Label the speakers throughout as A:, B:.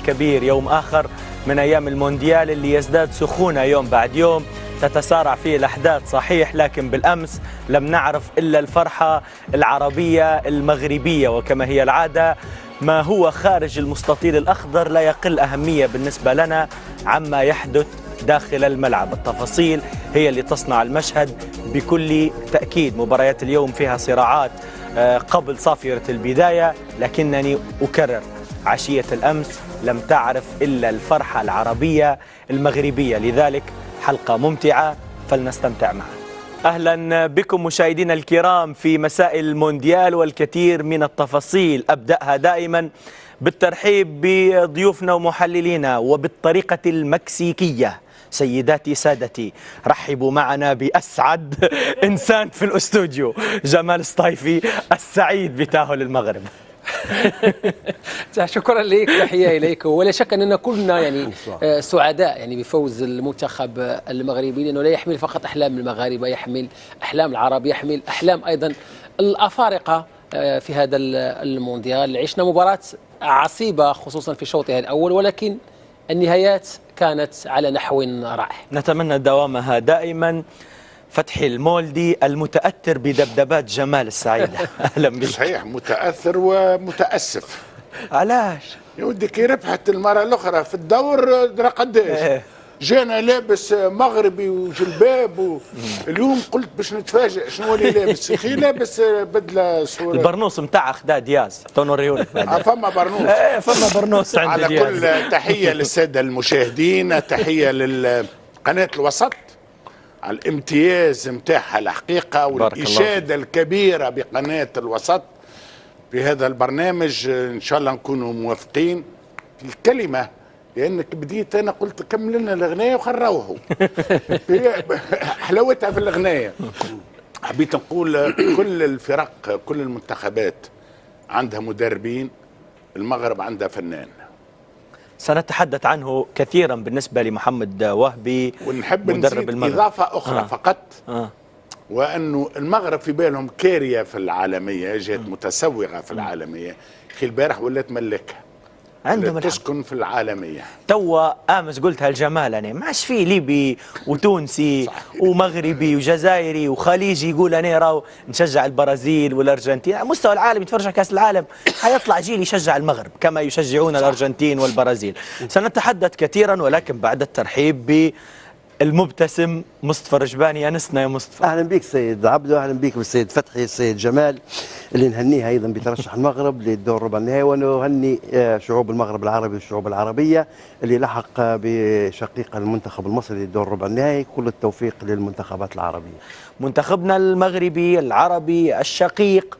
A: كبير، يوم آخر من أيام المونديال اللي يزداد سخونة يوم بعد يوم، تتسارع فيه الأحداث صحيح، لكن بالأمس لم نعرف إلا الفرحة العربية المغربية، وكما هي العادة ما هو خارج المستطيل الأخضر لا يقل أهمية بالنسبة لنا عما يحدث داخل الملعب. التفاصيل هي اللي تصنع المشهد بكل تأكيد. مباريات اليوم فيها صراعات قبل صافرة البداية، لكنني أكرر عشية الأمس لم تعرف إلا الفرحة العربية المغربية، لذلك حلقة ممتعة فلنستمتع معها. أهلا بكم مشاهدينا الكرام في مساء المونديال والكثير من التفاصيل. أبدأها دائما بالترحيب بضيوفنا ومحللينا وبالطريقة المكسيكية. سيداتي سادتي، رحبوا معنا بأسعد إنسان في الأستوديو، جمال الصطيفي، السعيد بتأهل المغرب.
B: شكرا لك، تحية إليك. ولا شك أننا كلنا يعني سعداء يعني بفوز المنتخب المغربي، لأنه لا يحمل فقط أحلام المغاربة، يحمل أحلام العرب، يحمل أحلام أيضا الأفارقة في هذا المونديال. عشنا مباراة عصيبة خصوصا في شوطها الأول، ولكن النهايات كانت على نحو رائع.
A: نتمنى دوامها دائما. فتحي المولدي المتأثر بدبدبات جمال السعيدة، أهلا بك.
C: صحيح، متأثر ومتأسف.
A: علاش؟
C: يا ودي كي ربحت المرة الأخرى في الدور درا قداش جانا لابس مغربي وجلباب اليوم قلت باش نتفاجئ شنو اللي لابس. اخي لابس بدله صورة
A: البرنوس نتاع خدا دياز، تو نوريهولك.
C: فما برنوس.
A: فما برنوس عند
C: على
A: دياز.
C: كل تحيه للساده المشاهدين، تحيه للقناه الوسط على الامتياز نتاعها الحقيقه والاشاده الكبيره بقناه الوسط في هذا البرنامج. ان شاء الله نكونوا موافقين في الكلمه، لانك بديت انا قلت كمل لنا الاغنيه وخل نروحوا. حلاوتها في الاغنيه. حبيت نقول كل الفرق كل المنتخبات عندها مدربين، المغرب عندها فنان.
A: سنتحدث عنه كثيرا بالنسبه لمحمد وهبي،
C: ونحب
A: مدرب
C: نزيد
A: المغرب.
C: اضافه اخرى فقط، وانه المغرب في بالهم كاريه في العالميه، جهه متسوغه في العالميه. اخي البارح ولات ملكها،
A: عندهم
C: تسكن في العالميه.
A: توا امس قلتها الجمال، انا ما عادش في ليبي وتونسي ومغربي وجزائري وخليجي يقول انا راهو نشجع البرازيل والارجنتين. على مستوى العالم يتفرج على كاس العالم حيطلع جيل يشجع المغرب كما يشجعون الارجنتين والبرازيل. سنتحدث كثيرا، ولكن بعد الترحيب بالمبتسم مصطفى الرجباني. انسنا يا مصطفى.
D: اهلا بك سيد عبدو، اهلا بك بالسيد فتحي، السيد جمال اللي نهنيها ايضا بترشح المغرب للدور ربع النهائي، ونهني شعوب المغرب العربي والشعوب العربيه اللي لحق بشقيق المنتخب المصري للدور ربع النهائي. كل التوفيق للمنتخبات العربيه.
A: منتخبنا المغربي العربي الشقيق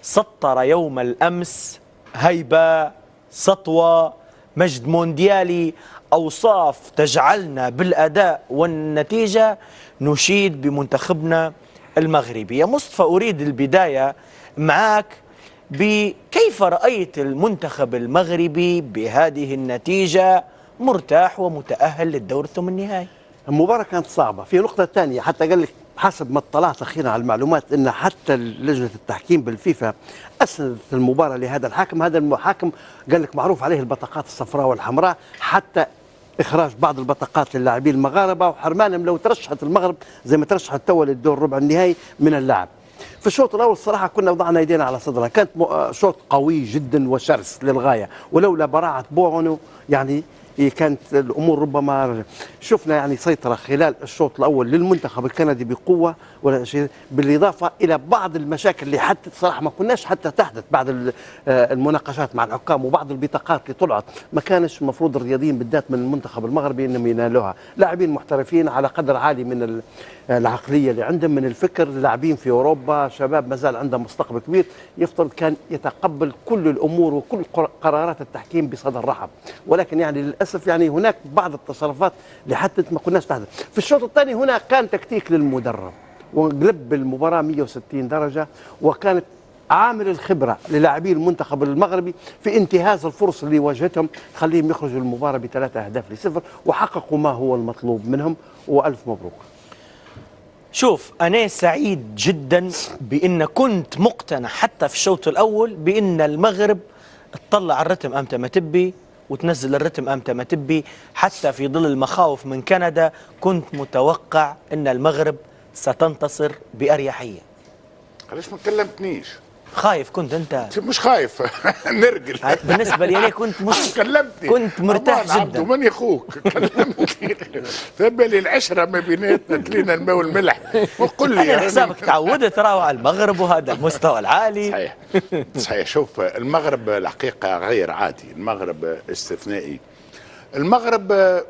A: سطر يوم الامس هيبه، سطوه، مجد مونديالي، أوصاف تجعلنا بالأداء والنتيجة نشيد بمنتخبنا المغربي. يا مصطفى، أريد البداية معك بكيف رأيت المنتخب المغربي بهذه النتيجة مرتاح ومتأهل للدور الثمن النهائي؟
D: المباراة كانت صعبة. في نقطة ثانية، حتى قال لك حسب ما اطلعت أخيرا على المعلومات أن حتى لجنة التحكيم بالفيفا أسندت المباراة لهذا الحاكم. هذا المحاكم قال لك معروف عليه البطاقات الصفراء والحمراء، حتى إخراج بعض البطاقات للاعبين المغاربة وحرمانهم لو ترشحت المغرب زي ما ترشحت توا للدور ربع النهائي من اللعب. في الشوط الأول الصراحة كنا وضعنا يدينا على صدرنا، كانت شوط قوي جدا وشرس للغاية، ولولا براعة بوغونو يعني كانت الامور ربما شفنا يعني سيطره خلال الشوط الاول للمنتخب الكندي بقوه، ولا شيء بالاضافه الى بعض المشاكل اللي حتى صراحه ما كناش حتى تحدث بعد المناقشات مع الحكام، وبعض البطاقات اللي طلعت ما كانش المفروض الرياضيين بالذات من المنتخب المغربي انهم ينالوها. لاعبين محترفين على قدر عالي من العقليه اللي عندهم، من الفكر، لاعبين في اوروبا، شباب ما زال عندهم مستقبل كبير، يفترض كان يتقبل كل الامور وكل قرارات التحكيم بصدر رحب. ولكن يعني للاسف يعني هناك بعض التصرفات اللي حتى ما كناش تحدث. في الشوط الثاني هنا كان تكتيك للمدرب وقلب المباراه 160 درجه، وكانت عامل الخبره للاعبي المنتخب المغربي في انتهاز الفرص اللي واجهتهم تخليهم يخرجوا المباراه ب3 أهداف ل0، وحققوا ما هو المطلوب منهم، والف مبروك.
A: شوف، أنا سعيد جدا بأن كنت مقتنع حتى في الشوط الأول بأن المغرب تطلع الرتم أمتى ما تبي وتنزل الرتم أمتى ما تبي. حتى في ظل المخاوف من كندا كنت متوقع أن المغرب ستنتصر بأريحية.
C: علاش ما كلمتنيش؟
A: خايف كنت أنت؟
C: مش خايف نرجل.
A: بالنسبة لي كنت
C: كلمتني،
A: كنت مرتاح جدا.
C: ماني اخوك كلمتني. فبالي العشره ما بيناتنا تلينا الماء والملح وقل لي
A: أنا حسابك تعودت تراو على المغرب وهذا المستوى العالي.
C: صحيح صحيح. شوف المغرب الحقيقه غير عادي، المغرب استثنائي. المغرب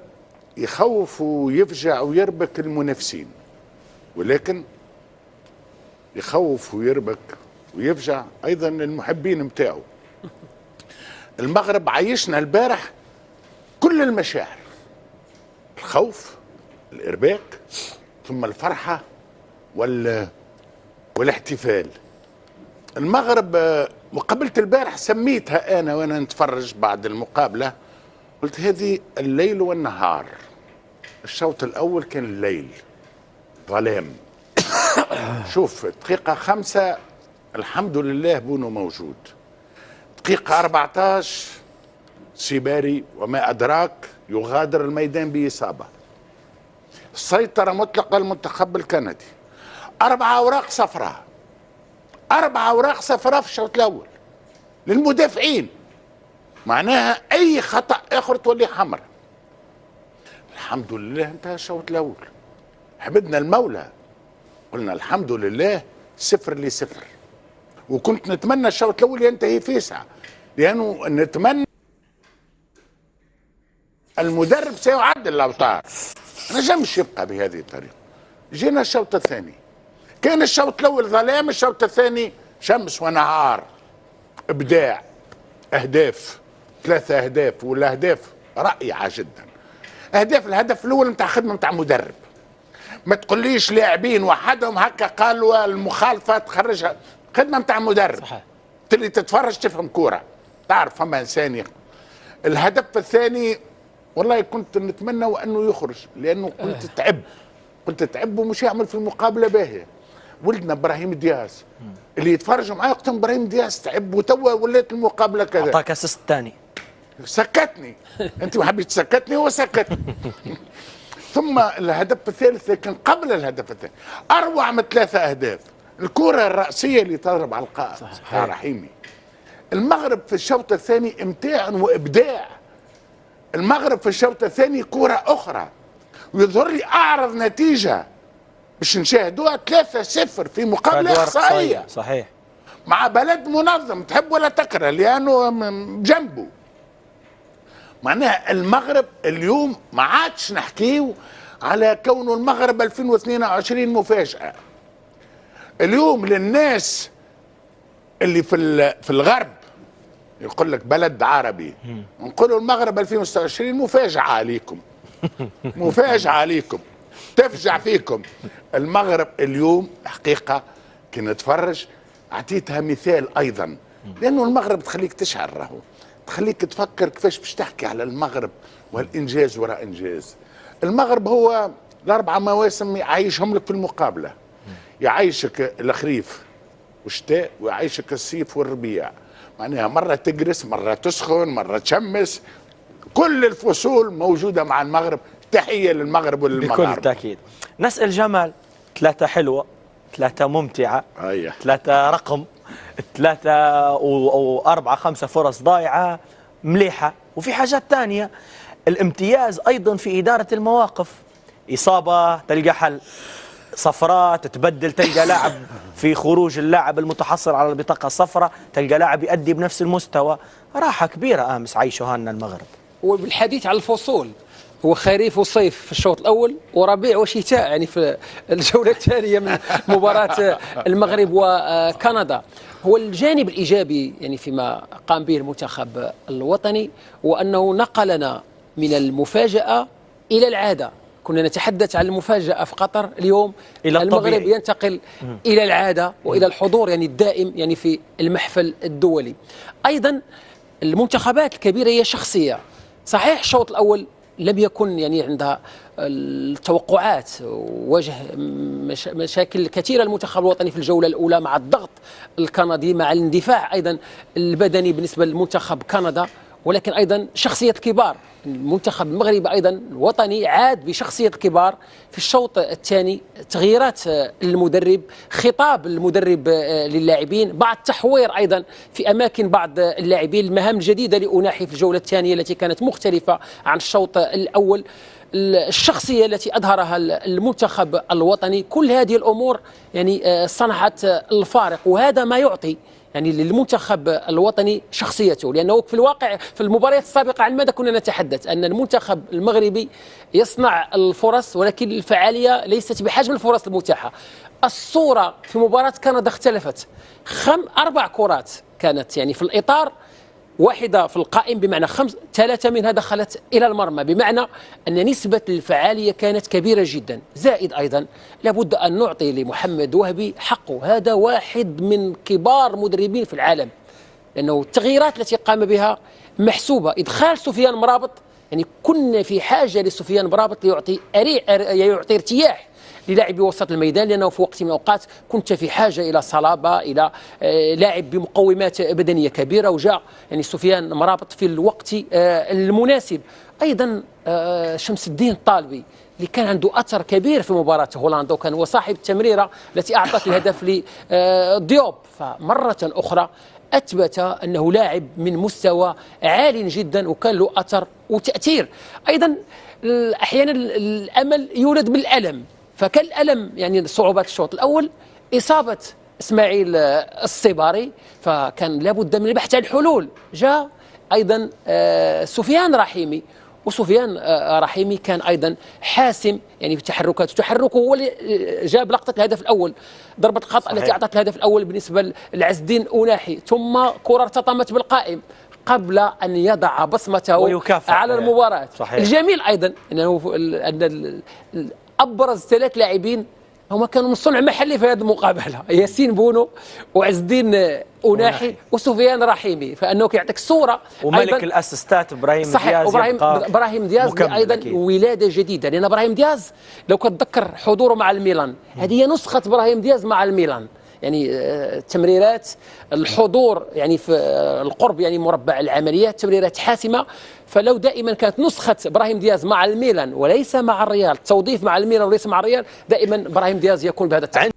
C: يخوف ويفجع ويربك المنافسين، ولكن يخوف ويربك ويفجع ايضا المحبين متاعه. المغرب عايشنا البارح كل المشاعر، الخوف، الارباك، ثم الفرحه والاحتفال. المغرب مقابله البارح سميتها انا وانا نتفرج بعد المقابله، قلت هذه الليل والنهار. الشوط الاول كان الليل ظلام. شوف دقيقه 5 الحمد لله بونو موجود. دقيقة 14 سيباري وما أدراك يغادر الميدان بإصابة. سيطرة مطلقة المنتخب الكندي. 4 أوراق صفراء، 4 أوراق صفراء في الشوط الأول للمدافعين، معناها أي خطأ آخر تولي حمر. الحمد لله انتهى الشوط الأول، حمدنا المولى، قلنا الحمد لله 0-0. وكنت نتمنى الشوط الاول ينتهي فيسع، لانه نتمنى المدرب سيعدل الاوتار، ما نجمش يبقى بهذه الطريقه. جينا الشوط الثاني، كان الشوط الاول ظلام، الشوط الثاني شمس ونهار، ابداع، اهداف، 3 اهداف، والاهداف رائعه جدا. اهداف الهدف الاول نتاع خدمه نتاع مدرب، ما تقوليش لاعبين وحدهم هكا قالوا المخالفه تخرجها، خدمه نتاع مدرب.
B: صحيح.
C: تلي تتفرج تفهم كوره، تعرف فما انسان. الهدف الثاني والله كنت نتمنى وانه يخرج، لانه كنت تعب ومش يعمل في المقابله باهيه. ولدنا ابراهيم دياز اللي يتفرجوا معايا قلت ابراهيم دياز تعب وتوا ولات المقابله كذا.
A: اعطاك اسيست ثاني،
C: سكتني انت ما حبيت تسكتني، هو سكتني. ثم الهدف الثالث كان قبل الهدف الثاني اروع من 3 أهداف. الكرة الرأسية اللي تضرب على القائم يا رحيمي. المغرب في الشوط الثاني امتاع وابداع. المغرب في الشوط الثاني كرة اخرى، ويظهر لي اعرض نتيجة باش نشاهدوها 3-0 في مقابلة احصائية،
A: صحيح،
C: مع بلد منظم تحب ولا تكره لانه جنبه. معناها المغرب اليوم ما عادش نحكيو على كونه المغرب 2022 مفاجأة. اليوم للناس اللي في الغرب يقول لك بلد عربي، نقولوا المغرب 2026 مفاجأة عليكم. مفاجأة عليكم، تفجع فيكم. المغرب اليوم حقيقة كي نتفرج اعطيتها مثال ايضا، لانه المغرب تخليك تشعر، راهو تخليك تفكر كيفاش باش تحكي على المغرب والانجاز وراء انجاز. المغرب هو ال4 مواسم يعيشهم لك في المقابله، يعيشك الخريف والشتاء ويعيشك الصيف والربيع، معناها مره تجرس، مره تسخن، مره تشمس، كل الفصول موجوده مع المغرب. تحيه للمغرب وللمغاربه
A: بكل تاكيد. نسأل جمال، 3 حلوه، 3 ممتعه، 3 رقم، 3 و4 5 فرص ضايعه مليحه، وفي حاجات ثانيه. الامتياز ايضا في اداره المواقف، اصابه تلقى حل، صفراء تتبدل تلقى لاعب في خروج اللاعب المتحصل على البطاقه الصفراء تلقى لاعب يؤدي بنفس المستوى. راحه كبيره امس عايشوها لنا المغرب.
B: وبالحديث عن الفصول، هو خريف وصيف في الشوط الاول، وربيع وشتاء يعني في الجوله الثانيه من مباراه المغرب وكندا. هو الجانب الايجابي يعني فيما قام به المنتخب الوطني، وانه نقلنا من المفاجاه الى العاده. كنا نتحدث عن المفاجاه في قطر، اليوم إلى المغرب ينتقل الى العاده والى الحضور يعني الدائم يعني في المحفل الدولي. ايضا المنتخبات الكبيره هي شخصيه. صحيح الشوط الاول لم يكن يعني عندها التوقعات، واجه مشاكل كثيرة المنتخب الوطني في الجولة الأولى مع الضغط الكندي، مع الاندفاع أيضا البدني بالنسبة للمنتخب كندا، ولكن أيضا شخصية الكبار. المنتخب المغربي أيضا الوطني عاد بشخصية الكبار في الشوط الثاني، تغييرات المدرب، خطاب المدرب للاعبين، بعض التحوير أيضا في أماكن بعض اللاعبين، المهام الجديدة لأناحي في الجولة الثانية التي كانت مختلفة عن الشوط الأول، الشخصية التي أظهرها المنتخب الوطني، كل هذه الأمور يعني صنعت الفارق، وهذا ما يعطي يعني للمنتخب الوطني شخصيته. لأنه في الواقع في المباريات السابقة عن ماذا كنا نتحدث؟ أن المنتخب المغربي يصنع الفرص ولكن الفعالية ليست بحجم الفرص المتاحة. الصورة في مباراة كندا اختلفت، 4 كرات كانت يعني في الإطار، واحدة في القائم بمعنى 3 منها دخلت إلى المرمى، بمعنى أن نسبة الفعالية كانت كبيرة جدا. زائد أيضا لابد أن نعطي لمحمد وهبي حقه، هذا واحد من كبار مدربين في العالم، لأنه التغييرات التي قام بها محسوبة. إدخال سفيان مرابط، يعني كنا في حاجة لسفيان مرابط ليعطي ارتياح للاعبي وسط الميدان، لأنه في وقت من الأوقات كنت في حاجة إلى صلابة، إلى لاعب بمقومات بدنية كبيرة، وجاء يعني سفيان مرابط في الوقت المناسب. أيضا شمس الدين الطالبي اللي كان عنده أثر كبير في مباراة هولندا، وكان هو صاحب التمريرة التي أعطت الهدف لديوب، فمرة أخرى أثبت أنه لاعب من مستوى عال جدا وكان له أثر وتأثير. أيضا أحيانا الأمل يولد بالألم، فكان الألم يعني صعوبات الشوط الأول، إصابة إسماعيل الصباري، فكان لابد من البحث عن الحلول. جاء أيضا سفيان رحيمي، وسفيان رحيمي كان أيضا حاسم يعني في تحركاته، تحركه هو اللي جاب لقطة الهدف الأول، ضربة الخطأ التي أعطت الهدف الأول بالنسبة لعز الدين أناحي، ثم كرة ارتطمت بالقائم قبل أن يضع بصمته على المباراة. صحيح. الجميل أيضا أن أبرز 3 لاعبين هما كانوا من صنع محلي في هذه المقابلة، ياسين بونو وعز الدين أناحي وسفيان رحيمي، فأنه يعطيك صورة.
A: وملك الأسيستات إبراهيم دياز،
B: إبراهيم دياز أيضا ولادة جديدة، لأن إبراهيم دياز لو كتذكر حضوره مع الميلان، هذه هي نسخة إبراهيم دياز مع الميلان، يعني التمريرات، الحضور يعني في القرب يعني مربع العمليات، تمريرات حاسمة. فلو دائما كانت نسخة إبراهيم دياز مع الميلان وليس مع الريال، توظيف مع الميلان وليس مع الريال، دائما إبراهيم دياز يكون بهذا التعامل.